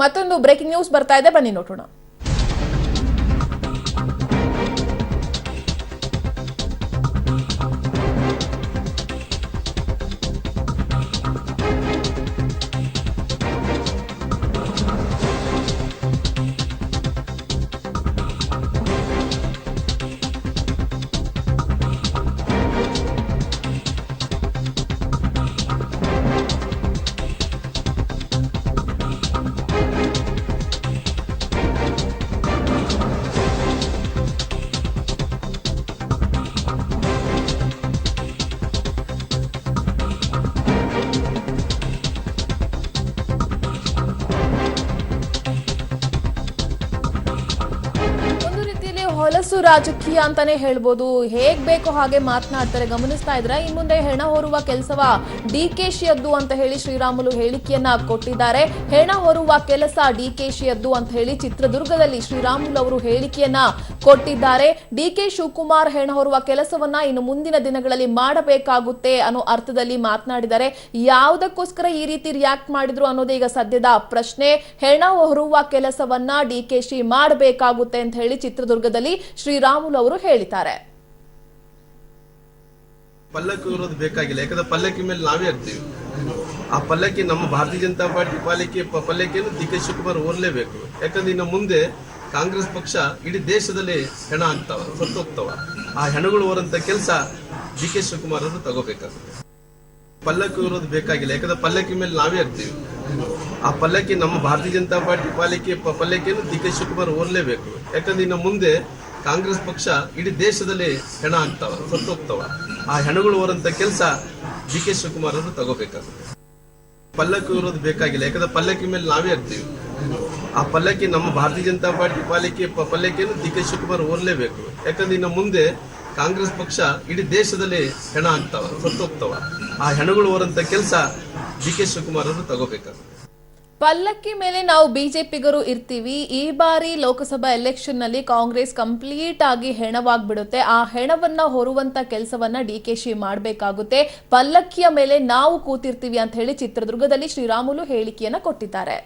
ಮತ್ತೊಂದು breaking news ಬರ್ತಾ ಇದೆ, ಬನ್ನಿ ನೋಡೋಣ. ಹೊಲಸು ರಾಜಕೀಯ ಅಂತಾನೆ ಹೇಳ್ಬೋದು. ಹೇಗ್ ಬೇಕೋ ಹಾಗೆ ಮಾತನಾಡ್ತಾರೆ. ಗಮನಿಸ್ತಾ ಇದ್ರೆ ಇನ್ ಮುಂದೆ ಹೆಣ ಹೊರುವ ಕೆಲಸವ ಡಿಕೆಶಿಯದ್ದು ಅಂತ ಹೇಳಿ ಶ್ರೀರಾಮುಲು ಹೇಳಿಕೆಯನ್ನ ಕೊಟ್ಟಿದ್ದಾರೆ. ಹೆಣ ಹೊರುವ ಕೆಲಸ ಡಿಕೆಶಿಯದ್ದು ಅಂತ ಹೇಳಿ ಚಿತ್ರದುರ್ಗದಲ್ಲಿ ಶ್ರೀರಾಮುಲು ಅವರು ಹೇಳಿಕೆಯನ್ನ ಕೊಟ್ಟಿದ್ದಾರೆ. ಡಿಕೆ ಶಿವಕುಮಾರ್ ಹೆಣ ಹೊರುವ ಕೆಲಸವನ್ನ ಇನ್ನು ಮುಂದಿನ ದಿನಗಳಲ್ಲಿ ಮಾಡಬೇಕಾಗುತ್ತೆ ಅನ್ನೋ ಅರ್ಥದಲ್ಲಿ ಮಾತನಾಡಿದ್ದಾರೆ. ಯಾವುದಕ್ಕೋಸ್ಕರ ಈ ರೀತಿ ರಿಯಾಕ್ಟ್ ಮಾಡಿದ್ರು ಅನ್ನೋದೇ ಈಗ ಸದ್ಯದ ಪ್ರಶ್ನೆ. ಹೆಣ ಹೊರುವ ಕೆಲಸವನ್ನ ಡಿಕೆಶಿ ಮಾಡಬೇಕಾಗುತ್ತೆ ಅಂತ ಹೇಳಿ ಚಿತ್ರದುರ್ಗದಲ್ಲಿ ಶ್ರೀರಾಮುಲು ಅವರು ಹೇಳಿದ್ದಾರೆ. ಪಲ್ಲಕ್ಕಿ ಇರೋದು ಬೇಕಾಗಿಲ್ಲ, ಯಾಕಂದ್ರೆ ಪಲ್ಲಕ್ಕಿ ಮೇಲೆ ನಾವೇ ಇರ್ತೀವಿ. ಆ ಪಲ್ಲಕ್ಕಿ ನಮ್ಮ ಭಾರತೀಯ ಜನತಾ ಪಾರ್ಟಿ ಪಲ್ಲಕ್ಕಿಯನ್ನು ಡಿ ಕೆ ಶಿವಕುಮಾರ್ ಓರ್ಲೇಬೇಕು. ಯಾಕಂದ್ರೆ ಇನ್ನು ಮುಂದೆ ಕಾಂಗ್ರೆಸ್ ಪಕ್ಷ ಇಡೀ ದೇಶದಲ್ಲಿ ಹೆಣ ಆಗ್ತಾವ, ಸತ್ತೋಗ್ತಾವ. ಆ ಹೆಣಗಳು ಓರಂತ ಕೆಲಸ ಡಿ ಕೆ ಶಿವಕುಮಾರ್ ಅವರು ತಗೋಬೇಕಾಗುತ್ತೆ. ಪಲ್ಲಕ್ಕಿ ಇರೋದು ಬೇಕಾಗಿಲ್ಲ, ಯಾಕಂದ್ರೆ ಪಲ್ಲಕ್ಕಿ ಮೇಲೆ ನಾವೇ ಇರ್ತೀವಿ. ಆ ಪಲ್ಲಕ್ಕಿ ನಮ್ಮ ಭಾರತೀಯ ಜನತಾ ಪಾರ್ಟಿ ಪಲ್ಲಕ್ಕಿಯನ್ನು ಡಿ ಕೆ ಶಿವಕುಮಾರ್ ಓರ್ಲೇಬೇಕು. ಯಾಕಂದ್ರೆ ಇನ್ನು ಮುಂದೆ ಕಾಂಗ್ರೆಸ್ ಪಕ್ಷ ಇಡೀ ದೇಶದಲ್ಲಿ ಹೆಣ ಆಗ್ತಾವ, ಸತ್ತೋಗ್ತಾವ. ಆ ಹೆಣಗಳು ಓರಂತ ಕೆಲಸ ಡಿ ಕೆ ಶಿವಕುಮಾರ್ ಅವರು ತಗೋಬೇಕಾಗುತ್ತೆ. ಪಲ್ಲಕ್ಕಿ ಇರೋದು ಬೇಕಾಗಿಲ್ಲ, ಯಾಕಂದ್ರೆ ಪಲ್ಲಕ್ಕಿ ಮೇಲೆ ನಾವೇ ಇರ್ತೀವಿ. ಆ ಪಲ್ಲಕ್ಕಿ ನಮ್ಮ ಭಾರತೀಯ ಜನತಾ ಪಾರ್ಟಿ ಪಲ್ಲಕ್ಕಿಯನ್ನು ಡಿ ಕೆ ಶಿವಕುಮಾರ್ ಓರ್ಲೇಬೇಕು. ಯಾಕಂದ್ರೆ ಇನ್ನು ಮುಂದೆ ಕಾಂಗ್ರೆಸ್ ಪಕ್ಷ ಇಡೀ ದೇಶದಲ್ಲಿ ಹೆಣ ಆಗ್ತಾವ, ಸತ್ತೋಗ್ತಾವ. ಆ ಹೆಣಗಳು ಓರಂತ ಕೆಲಸ ಡಿ ಕೆ ಶಿವಕುಮಾರ್ ಅವರು ತಗೋಬೇಕಾಗುತ್ತೆ. ಪಲ್ಲಕ್ಕಿ ಮೇಲೆ ನಾವು ಬಿಜೆಪಿಗರು ಇರ್ತೀವಿ. ಈ ಬಾರಿ ಲೋಕಸಭಾ ಎಲೆಕ್ಷನ್ ನಲ್ಲಿ ಕಾಂಗ್ರೆಸ್ ಕಂಪ್ಲೀಟ್ ಆಗಿ ಹೆಣವಾಗ್ಬಿಡುತ್ತೆ. ಆ ಹೆಣವನ್ನ ಹೊರುವಂತ ಕೆಲಸವನ್ನ ಡಿಕೆಶಿ ಮಾಡಬೇಕಾಗುತ್ತೆ. ಪಲ್ಲಕ್ಕಿಯ ಮೇಲೆ ನಾವು ಕೂತಿರ್ತೀವಿ ಅಂತ ಹೇಳಿ ಚಿತ್ರದುರ್ಗದಲ್ಲಿ ಶ್ರೀರಾಮುಲು ಹೇಳಿಕೆಯನ್ನ ಕೊಟ್ಟಿದ್ದಾರೆ.